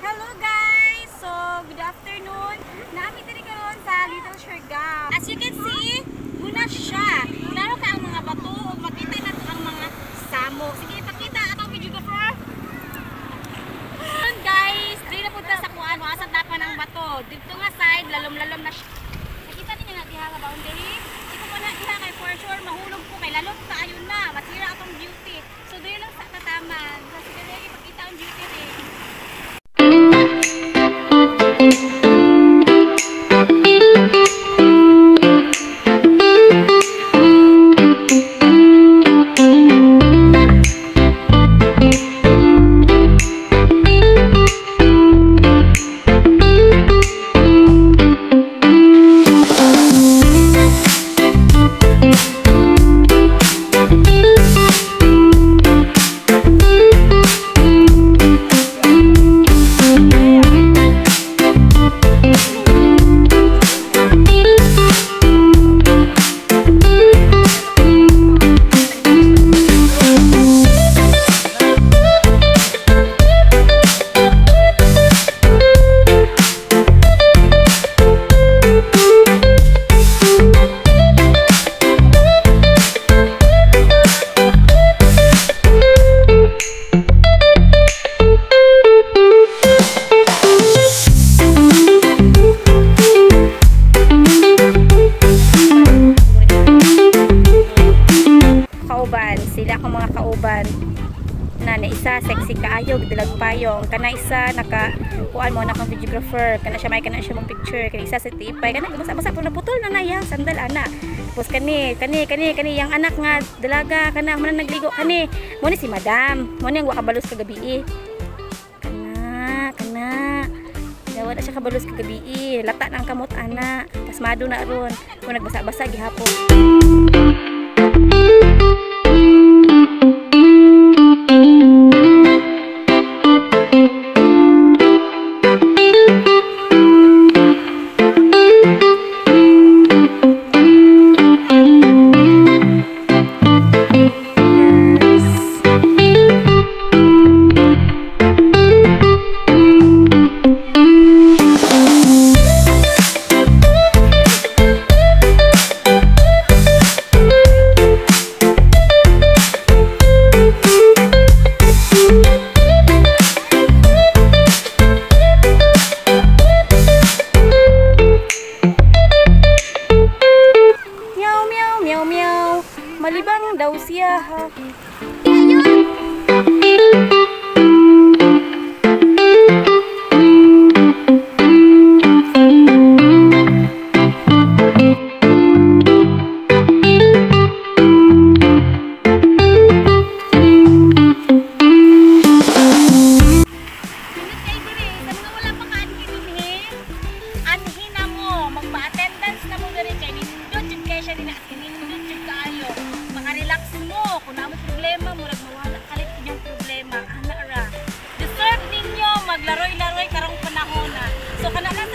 Hello guys! So, good afternoon. Naamit din karon sa Little Siargao. As you can see, muna siya. Klaro ka ang mga bato o makita na ang mga samo. Sige, pakita atong videographer. Guys, dili na punta sa kuan, asad na pa ng bato. Dito nga side, lalom-lalom na siya. Nakita niyo na diha nga boundary. Ito pa na diha kay for sure mahulog po kay lalom ta ayun na, masira atong beauty. So, dili lang sa tataman. So, sige, dili pakita ang beauty rin. Sila akong mga kauban na isa sexy kaayo dilag payong kana isa naka kuan mo na kang videographer kana siya may kana siya mong picture kana isa sa tipay kana basa-basa pud naputol na yang sandal ana tapos kani yang anak nga dalaga kana man nagligo kani mo ni si madam mo ni ang wa kabalos kagabi kana wala siya kabalos kagabi lata na ang kamot ana kasmado na ron kung nagbasa-basa gihapon. Malibang daw siya ha. Maglaroy-laroy karong panahon na. So kana lang